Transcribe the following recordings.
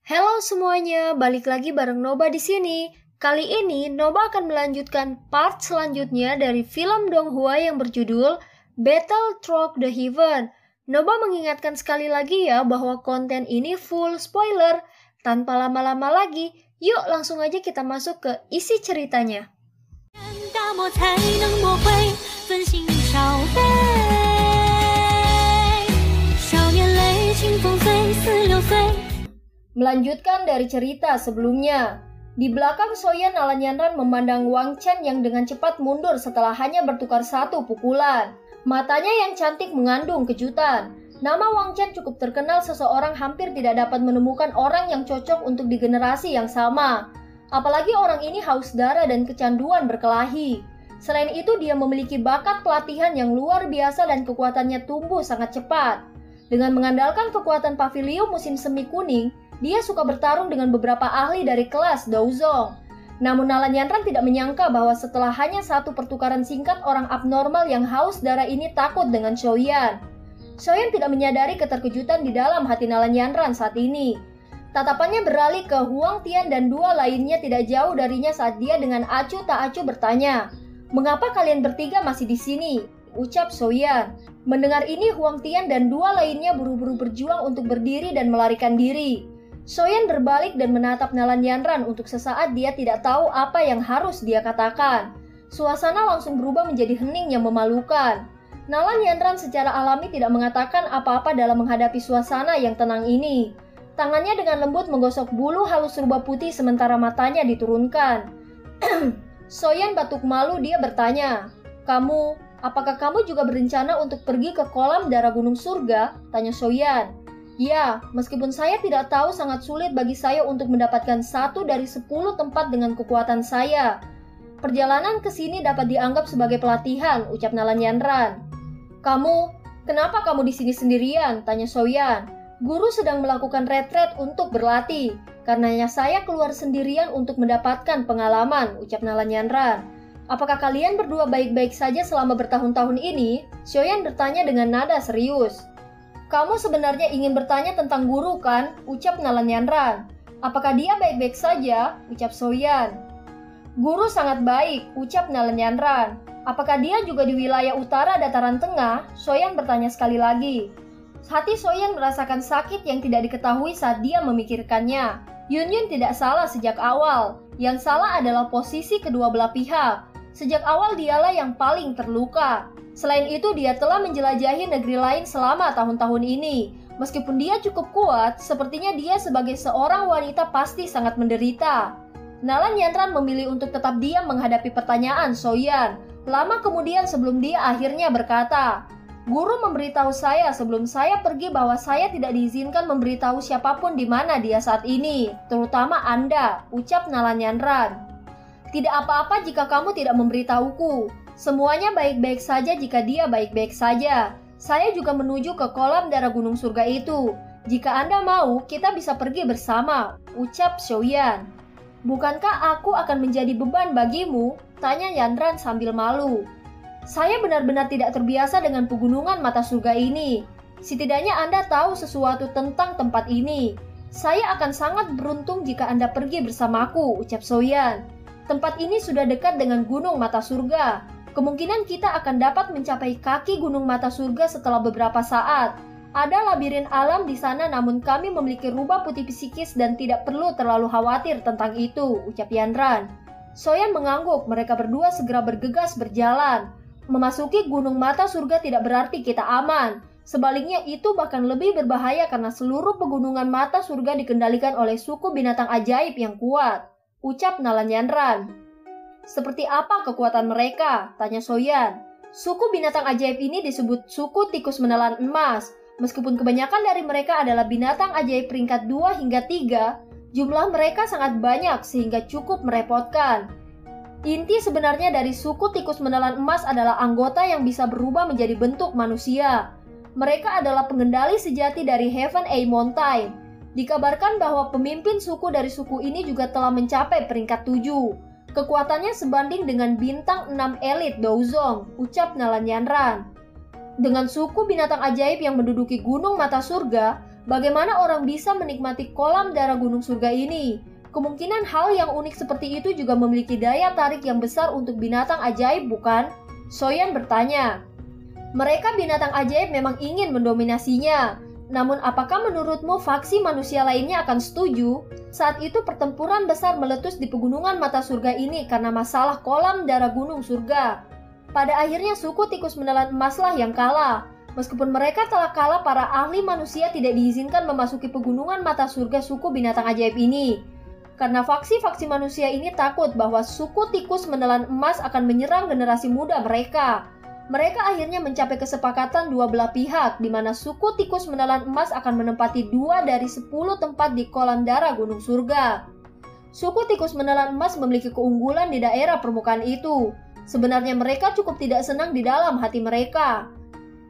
Halo semuanya, balik lagi bareng Noba di sini. Kali ini Noba akan melanjutkan part selanjutnya dari film Donghua yang berjudul Battle Through the Heaven. Noba mengingatkan sekali lagi ya bahwa konten ini full spoiler. Tanpa lama-lama lagi, yuk langsung aja kita masuk ke isi ceritanya. Melanjutkan dari cerita sebelumnya. Di belakang Soyan Alan Yanran memandang Wang Chen yang dengan cepat mundur setelah hanya bertukar satu pukulan. Matanya yang cantik mengandung kejutan. Nama Wang Chen cukup terkenal, seseorang hampir tidak dapat menemukan orang yang cocok untuk di generasi yang sama. Apalagi orang ini haus darah dan kecanduan berkelahi. Selain itu dia memiliki bakat pelatihan yang luar biasa dan kekuatannya tumbuh sangat cepat. Dengan mengandalkan kekuatan pavilion musim semi kuning, dia suka bertarung dengan beberapa ahli dari kelas Douzong. Namun Alan Yanran tidak menyangka bahwa setelah hanya satu pertukaran singkat, orang abnormal yang haus darah ini takut dengan Soyan. Soyan tidak menyadari keterkejutan di dalam hati Alan Yanran saat ini. Tatapannya beralih ke Huang Tian dan dua lainnya tidak jauh darinya saat dia dengan acuh tak acuh bertanya, "Mengapa kalian bertiga masih di sini?" ucap Soyan. Mendengar ini, Huang Tian dan dua lainnya buru-buru berjuang untuk berdiri dan melarikan diri. Soyan berbalik dan menatap Alan Yanran. Untuk sesaat dia tidak tahu apa yang harus dia katakan. Suasana langsung berubah menjadi hening yang memalukan. Alan Yanran secara alami tidak mengatakan apa-apa dalam menghadapi suasana yang tenang ini. Tangannya dengan lembut menggosok bulu halus rubah putih sementara matanya diturunkan. Soyan batuk malu, dia bertanya, apakah kamu juga berencana untuk pergi ke kolam darah gunung surga?" tanya Soyan. "Ya, meskipun saya tidak tahu, sangat sulit bagi saya untuk mendapatkan 1 dari 10 tempat dengan kekuatan saya. Perjalanan ke sini dapat dianggap sebagai pelatihan," ucap Alan Yanran. Kenapa kamu di sini sendirian?" tanya Soyan. "Guru sedang melakukan retret untuk berlatih. Karenanya saya keluar sendirian untuk mendapatkan pengalaman," ucap Alan Yanran. "Apakah kalian berdua baik-baik saja selama bertahun-tahun ini?" Soyan bertanya dengan nada serius. "Kamu sebenarnya ingin bertanya tentang guru kan?" ucap Alan Yanran. "Apakah dia baik-baik saja?" ucap Soyan. "Guru sangat baik," ucap Alan Yanran. "Apakah dia juga di wilayah utara dataran tengah?" Soyan bertanya sekali lagi. Hati Soyan merasakan sakit yang tidak diketahui saat dia memikirkannya. Yun tidak salah sejak awal. Yang salah adalah posisi kedua belah pihak. Sejak awal dialah yang paling terluka. Selain itu, dia telah menjelajahi negeri lain selama tahun-tahun ini. Meskipun dia cukup kuat, sepertinya dia sebagai seorang wanita pasti sangat menderita. Alan Yanran memilih untuk tetap diam menghadapi pertanyaan Soyan. Lama kemudian sebelum dia akhirnya berkata, "Guru memberitahu saya sebelum saya pergi bahwa saya tidak diizinkan memberitahu siapapun di mana dia saat ini, terutama Anda," ucap Alan Yanran. "Tidak apa-apa jika kamu tidak memberitahuku. Semuanya baik-baik saja jika dia baik-baik saja. Saya juga menuju ke kolam darah gunung surga itu. Jika Anda mau, kita bisa pergi bersama," ucap Soyan. "Bukankah aku akan menjadi beban bagimu?" tanya Yanran sambil malu. "Saya benar-benar tidak terbiasa dengan pegunungan mata surga ini. Setidaknya Anda tahu sesuatu tentang tempat ini. Saya akan sangat beruntung jika Anda pergi bersamaku," ucap Soyan. "Tempat ini sudah dekat dengan gunung mata surga. Kemungkinan kita akan dapat mencapai kaki gunung mata surga setelah beberapa saat. Ada labirin alam di sana, namun kami memiliki rubah putih psikis dan tidak perlu terlalu khawatir tentang itu," ucap Yanran. Soyan mengangguk. Mereka berdua segera bergegas berjalan. Memasuki gunung mata surga tidak berarti kita aman. Sebaliknya itu bahkan lebih berbahaya karena seluruh pegunungan mata surga dikendalikan oleh suku binatang ajaib yang kuat, ucap Alan Yanran. "Seperti apa kekuatan mereka?" tanya Soyan. "Suku binatang ajaib ini disebut suku tikus menelan emas. Meskipun kebanyakan dari mereka adalah binatang ajaib peringkat 2 hingga 3, jumlah mereka sangat banyak sehingga cukup merepotkan. Inti sebenarnya dari suku tikus menelan emas adalah anggota yang bisa berubah menjadi bentuk manusia. Mereka adalah pengendali sejati dari Heaven A Mountain. Dikabarkan bahwa pemimpin suku dari suku ini juga telah mencapai peringkat 7. Kekuatannya sebanding dengan bintang 6 elit Douzong, ucap Alan Yanran. Dengan suku binatang ajaib yang menduduki gunung mata surga, Bagaimana orang bisa menikmati kolam darah gunung surga ini? Kemungkinan hal yang unik seperti itu juga memiliki daya tarik yang besar untuk binatang ajaib, bukan? Soyan bertanya. Mereka binatang ajaib memang ingin mendominasinya. Namun apakah menurutmu faksi manusia lainnya akan setuju? Saat itu pertempuran besar meletus di pegunungan mata surga ini karena masalah kolam darah gunung surga. Pada akhirnya suku tikus menelan emaslah yang kalah. Meskipun mereka telah kalah, para ahli manusia tidak diizinkan memasuki pegunungan mata surga suku binatang ajaib ini. Karena faksi-faksi manusia ini takut bahwa suku tikus menelan emas akan menyerang generasi muda mereka. Mereka akhirnya mencapai kesepakatan dua belah pihak, di mana suku tikus menelan emas akan menempati 2 dari 10 tempat di kolam darah gunung surga. Suku tikus menelan emas memiliki keunggulan di daerah permukaan itu. Sebenarnya mereka cukup tidak senang di dalam hati mereka.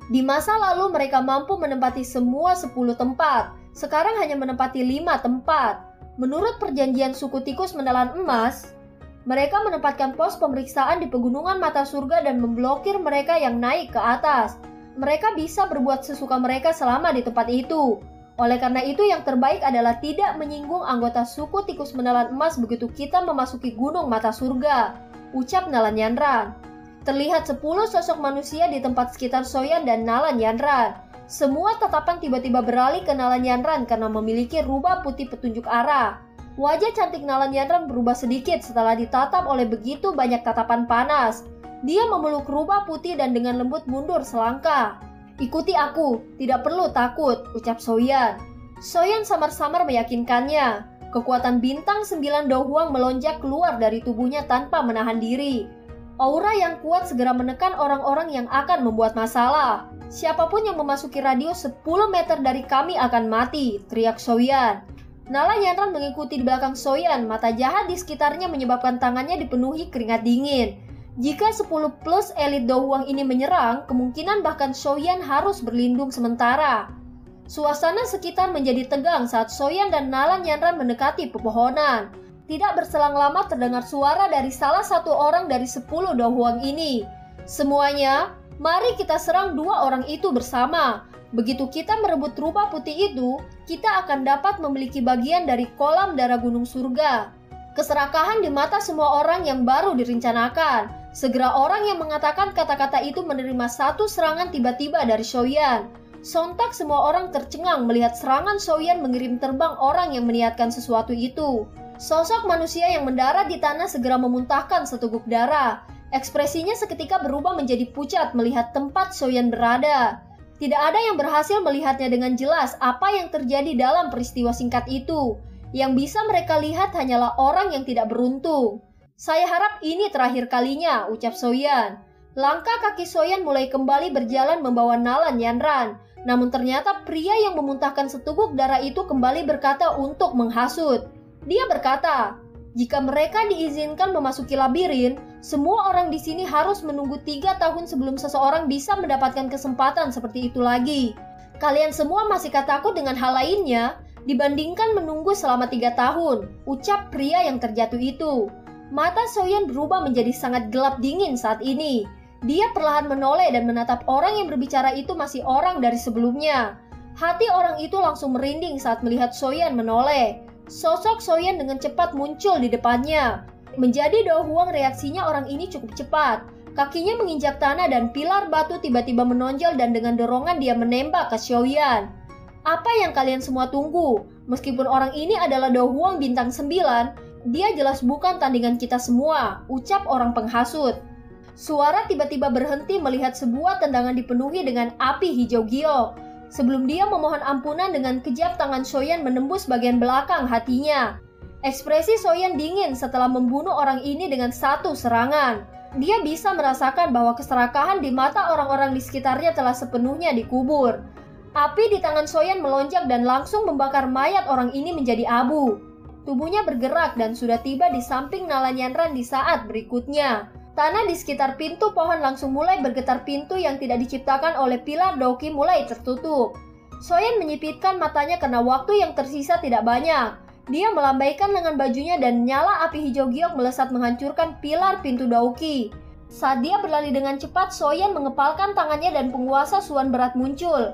Di masa lalu mereka mampu menempati semua 10 tempat, sekarang hanya menempati 5 tempat. Menurut perjanjian suku tikus menelan emas, mereka menempatkan pos pemeriksaan di pegunungan mata surga dan memblokir mereka yang naik ke atas. Mereka bisa berbuat sesuka mereka selama di tempat itu. Oleh karena itu yang terbaik adalah tidak menyinggung anggota suku tikus menelan emas begitu kita memasuki gunung mata surga, ucap Nalanyanran. Terlihat 10 sosok manusia di tempat sekitar Soyan dan Nalanyanran. Semua tatapan tiba-tiba beralih ke Nalanyanran karena memiliki rubah putih petunjuk arah. Wajah cantik Nalanyanran berubah sedikit setelah ditatap oleh begitu banyak tatapan panas. Dia memeluk rubah putih dan dengan lembut mundur selangkah. Ikuti aku, tidak perlu takut, ucap Soyan. Soyan samar-samar meyakinkannya. Kekuatan bintang 9 Do Huang melonjak keluar dari tubuhnya tanpa menahan diri. Aura yang kuat segera menekan orang-orang yang akan membuat masalah. Siapapun yang memasuki radius 10 meter dari kami akan mati, teriak Soyan. Nalanyanran mengikuti di belakang Soyan, mata jahat di sekitarnya menyebabkan tangannya dipenuhi keringat dingin. Jika 10 plus elit Do Huang ini menyerang, kemungkinan bahkan Soyan harus berlindung sementara. Suasana sekitar menjadi tegang saat Soyan dan Nalanyanran mendekati pepohonan. Tidak berselang lama terdengar suara dari salah satu orang dari 10 Do Huang ini. Semuanya, mari kita serang 2 orang itu bersama. Begitu kita merebut rubah putih itu, kita akan dapat memiliki bagian dari kolam darah gunung surga. Keserakahan di mata semua orang yang baru direncanakan. Segera orang yang mengatakan kata-kata itu menerima satu serangan tiba-tiba dari Soyan. Sontak semua orang tercengang melihat serangan Soyan mengirim terbang orang yang meniatkan sesuatu itu. Sosok manusia yang mendarat di tanah segera memuntahkan seteguk darah. Ekspresinya seketika berubah menjadi pucat melihat tempat Soyan berada. Tidak ada yang berhasil melihatnya dengan jelas apa yang terjadi dalam peristiwa singkat itu. Yang bisa mereka lihat hanyalah orang yang tidak beruntung. Saya harap ini terakhir kalinya, ucap Soyan. Langkah kaki Soyan mulai kembali berjalan membawa Nalanyanran. Namun ternyata pria yang memuntahkan seteguk darah itu kembali berkata untuk menghasut. Dia berkata, jika mereka diizinkan memasuki labirin, semua orang di sini harus menunggu 3 tahun sebelum seseorang bisa mendapatkan kesempatan seperti itu lagi. Kalian semua masih takut dengan hal lainnya dibandingkan menunggu selama 3 tahun, ucap pria yang terjatuh itu. Mata Soyan berubah menjadi sangat gelap dingin saat ini. Dia perlahan menoleh dan menatap orang yang berbicara itu masih orang dari sebelumnya. Hati orang itu langsung merinding saat melihat Soyan menoleh. Sosok Soyan dengan cepat muncul di depannya. Menjadi Do Huang reaksinya orang ini cukup cepat. Kakinya menginjak tanah dan pilar batu tiba-tiba menonjol dan dengan dorongan dia menembak ke Soyan. Apa yang kalian semua tunggu? Meskipun orang ini adalah Do Huang bintang 9, dia jelas bukan tandingan kita semua, ucap orang penghasut. Suara tiba-tiba berhenti melihat sebuah tendangan dipenuhi dengan api hijau giok. Sebelum dia memohon ampunan dengan kejap tangan Soyan menembus bagian belakang hatinya. Ekspresi Soyan dingin setelah membunuh orang ini dengan satu serangan. Dia bisa merasakan bahwa keserakahan di mata orang-orang di sekitarnya telah sepenuhnya dikubur. Api di tangan Soyan melonjak dan langsung membakar mayat orang ini menjadi abu. Tubuhnya bergerak dan sudah tiba di samping Nalanyanran di saat berikutnya. Tanah di sekitar pintu pohon langsung mulai bergetar, pintu yang tidak diciptakan oleh pilar Doki mulai tertutup. Soyan menyipitkan matanya karena waktu yang tersisa tidak banyak. Dia melambaikan lengan bajunya dan nyala api hijau giok melesat menghancurkan pilar pintu Doki. Saat dia berlari dengan cepat, Soyan mengepalkan tangannya dan penguasa Suan berat muncul.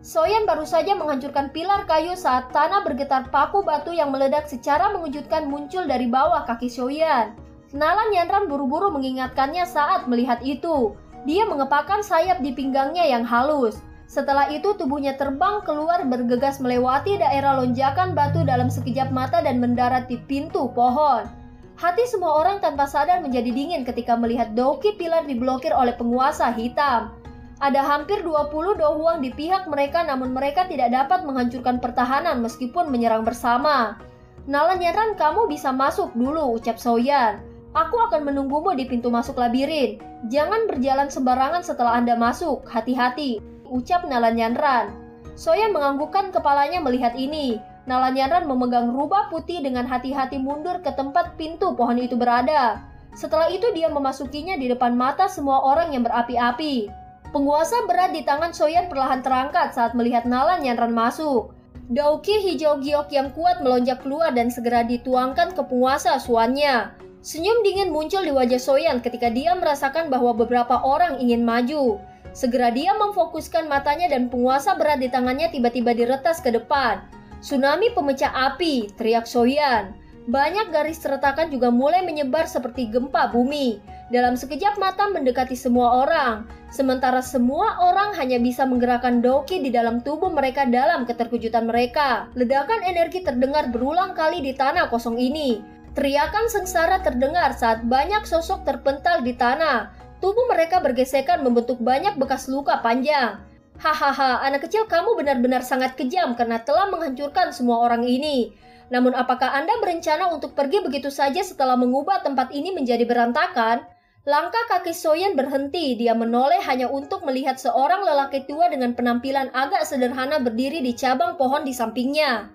Soyan baru saja menghancurkan pilar kayu saat tanah bergetar, paku batu yang meledak secara mengejutkan muncul dari bawah kaki Soyan. Nalan Yanran buru-buru mengingatkannya saat melihat itu. Dia mengepakkan sayap di pinggangnya yang halus. Setelah itu tubuhnya terbang keluar bergegas melewati daerah lonjakan batu dalam sekejap mata dan mendarat di pintu pohon. Hati semua orang tanpa sadar menjadi dingin ketika melihat Doki pilar diblokir oleh penguasa hitam. Ada hampir 20 Do Huang di pihak mereka, namun mereka tidak dapat menghancurkan pertahanan meskipun menyerang bersama. Nalan Yanran, kamu bisa masuk dulu, ucap Soyan. Aku akan menunggumu di pintu masuk labirin. Jangan berjalan sembarangan setelah Anda masuk, hati-hati, ucap Nalan Yanran. Soyan menganggukkan kepalanya melihat ini. Nalan Yanran memegang rubah putih dengan hati-hati mundur ke tempat pintu pohon itu berada. Setelah itu dia memasukinya di depan mata semua orang yang berapi-api. Penguasa berat di tangan Soyan perlahan terangkat saat melihat Nalan Yanran masuk. Dauki hijau giok yang kuat melonjak keluar dan segera dituangkan ke penguasa suannya. Senyum dingin muncul di wajah Soyan ketika dia merasakan bahwa beberapa orang ingin maju. Segera dia memfokuskan matanya dan penguasa berat di tangannya tiba-tiba diretas ke depan. Tsunami pemecah api, teriak Soyan. Banyak garis retakan juga mulai menyebar seperti gempa bumi. Dalam sekejap mata mendekati semua orang. Sementara semua orang hanya bisa menggerakkan Doki di dalam tubuh mereka dalam keterkejutan mereka. Ledakan energi terdengar berulang kali di tanah kosong ini. Teriakan sengsara terdengar saat banyak sosok terpental di tanah. Tubuh mereka bergesekan membentuk banyak bekas luka panjang. Hahaha, anak kecil, kamu benar-benar sangat kejam karena telah menghancurkan semua orang ini. Namun apakah Anda berencana untuk pergi begitu saja setelah mengubah tempat ini menjadi berantakan? Langkah kaki Soyan berhenti, dia menoleh hanya untuk melihat seorang lelaki tua dengan penampilan agak sederhana berdiri di cabang pohon di sampingnya.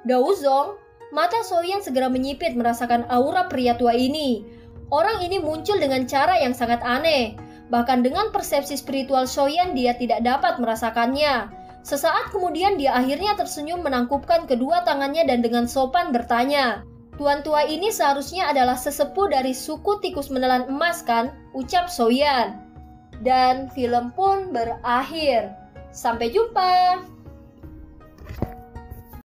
Daozong, mata Soyan segera menyipit merasakan aura pria tua ini. Orang ini muncul dengan cara yang sangat aneh. Bahkan dengan persepsi spiritual Soyan dia tidak dapat merasakannya. Sesaat kemudian dia akhirnya tersenyum menangkupkan kedua tangannya dan dengan sopan bertanya, "Tuan tua ini seharusnya adalah sesepuh dari suku tikus menelan emas kan?" ucap Soyan. Dan film pun berakhir. Sampai jumpa.